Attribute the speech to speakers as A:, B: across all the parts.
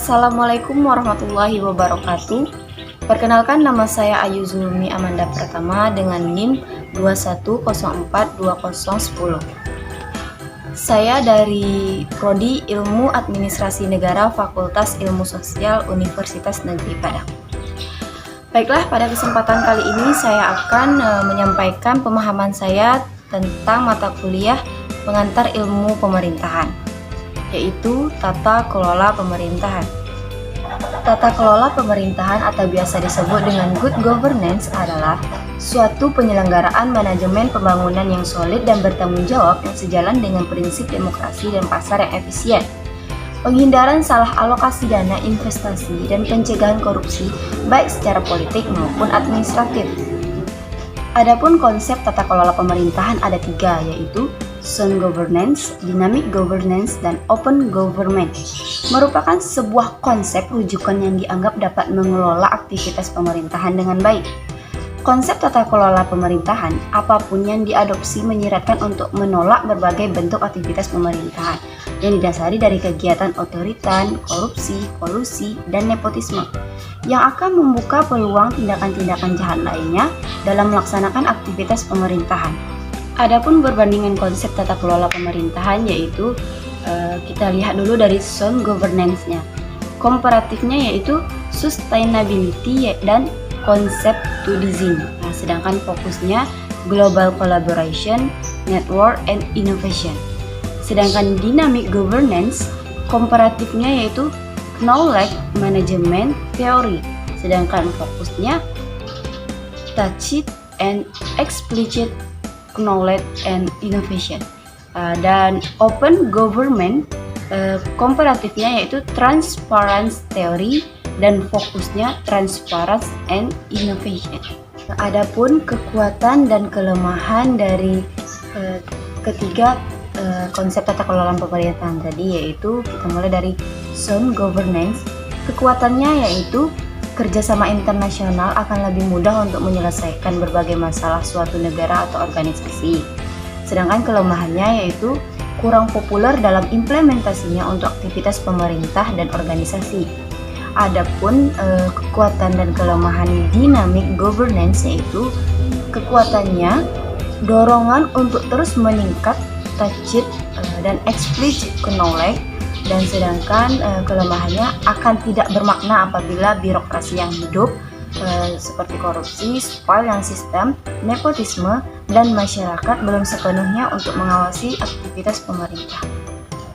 A: Assalamualaikum warahmatullahi wabarakatuh. Perkenalkan, nama saya Ayu Zulmi Amanda Pratama dengan NIM 21042010. Saya dari Prodi Ilmu Administrasi Negara Fakultas Ilmu Sosial Universitas Negeri Padang. Baiklah, pada kesempatan kali ini saya akan menyampaikan pemahaman saya tentang mata kuliah pengantar ilmu pemerintahan, yaitu tata kelola pemerintahan. Tata kelola pemerintahan atau biasa disebut dengan good governance adalah suatu penyelenggaraan manajemen pembangunan yang solid dan bertanggung jawab yang sejalan dengan prinsip demokrasi dan pasar yang efisien, penghindaran salah alokasi dana investasi, dan pencegahan korupsi baik secara politik maupun administratif. Adapun konsep tata kelola pemerintahan ada 3, yaitu sound governance, dynamic governance, dan open government. Merupakan sebuah konsep rujukan yang dianggap dapat mengelola aktivitas pemerintahan dengan baik. Konsep tata kelola pemerintahan, apapun yang diadopsi menyiratkan untuk menolak berbagai bentuk aktivitas pemerintahan yang didasari dari kegiatan otoritan, korupsi, kolusi, dan nepotisme, yang akan membuka peluang tindakan-tindakan jahat lainnya dalam melaksanakan aktivitas pemerintahan. Adapun berbandingan konsep tata kelola pemerintahan, yaitu kita lihat dulu dari sound governance-nya. Komparatifnya yaitu sustainability dan konsep to design. Sedangkan fokusnya global collaboration, network, and innovation. Sedangkan dynamic governance, komparatifnya yaitu knowledge management theory. Sedangkan fokusnya tacit and explicit knowledge and innovation. Dan open government, komparatifnya yaitu transparency theory dan fokusnya transparency and innovation. Adapun kekuatan dan kelemahan dari ketiga konsep tata kelola pemerintahan tadi, yaitu kita mulai dari sound governance. Kekuatannya yaitu kerjasama internasional akan lebih mudah untuk menyelesaikan berbagai masalah suatu negara atau organisasi. Sedangkan kelemahannya yaitu kurang populer dalam implementasinya untuk aktivitas pemerintah dan organisasi. Adapun kekuatan dan kelemahan dynamic governance, yaitu kekuatannya dorongan untuk terus meningkat tacit dan explicit knowledge, dan sedangkan kelemahannya akan tidak bermakna apabila birokrasi yang hidup seperti korupsi, surveillance system, nepotisme, dan masyarakat belum sepenuhnya untuk mengawasi aktivitas pemerintah.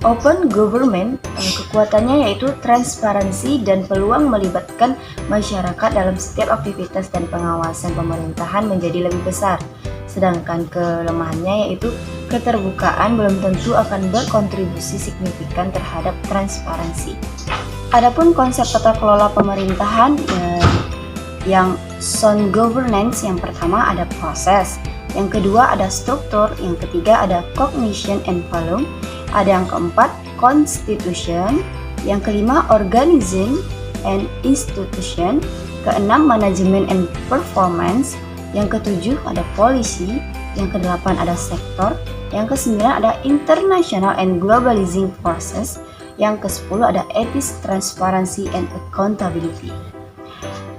A: Open government, kekuatannya yaitu transparansi dan peluang melibatkan masyarakat dalam setiap aktivitas dan pengawasan pemerintahan menjadi lebih besar. Sedangkan kelemahannya yaitu keterbukaan belum tentu akan berkontribusi signifikan terhadap transparansi. Adapun konsep tata kelola pemerintahan yang sound governance, yang pertama ada proses, yang kedua ada struktur, yang ketiga ada cognition and volume, ada yang keempat constitution, yang kelima organizing and institution, keenam management and performance, yang ketujuh ada policy, yang kedelapan ada sektor, yang kesembilan ada international and globalizing process, yang kesepuluh ada ethics, transparency, and accountability.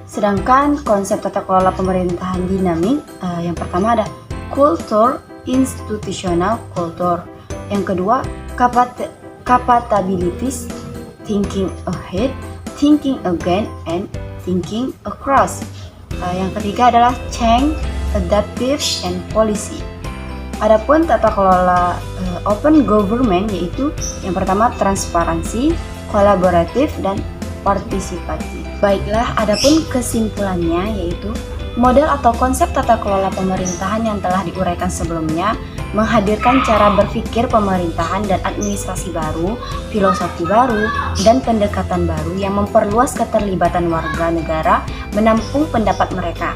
A: Sedangkan konsep tata kelola pemerintahan dinamik, yang pertama ada kultur, institutional culture, yang kedua capabilities, thinking ahead, thinking again, and thinking across. Yang ketiga adalah change, adaptive, and policy. Adapun tata kelola open government, yaitu yang pertama transparansi, kolaboratif, dan partisipatif. Baiklah, adapun kesimpulannya yaitu model atau konsep tata kelola pemerintahan yang telah diuraikan sebelumnya menghadirkan cara berpikir pemerintahan dan administrasi baru, filosofi baru, dan pendekatan baru yang memperluas keterlibatan warga negara menampung pendapat mereka,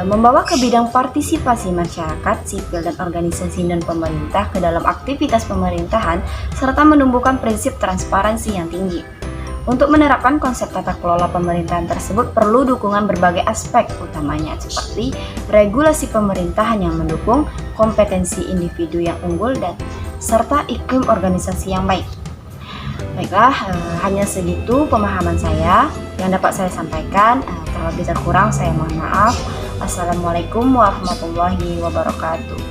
A: membawa ke bidang partisipasi masyarakat, sipil, dan organisasi dan pemerintah ke dalam aktivitas pemerintahan, serta menumbuhkan prinsip transparansi yang tinggi. Untuk menerapkan konsep tata kelola pemerintahan tersebut perlu dukungan berbagai aspek, utamanya seperti regulasi pemerintahan yang mendukung, kompetensi individu yang unggul, dan serta iklim organisasi yang baik. Baiklah, hanya segitu pemahaman saya yang dapat saya sampaikan. Terlebih terkurang saya mohon maaf. Assalamualaikum warahmatullahi wabarakatuh.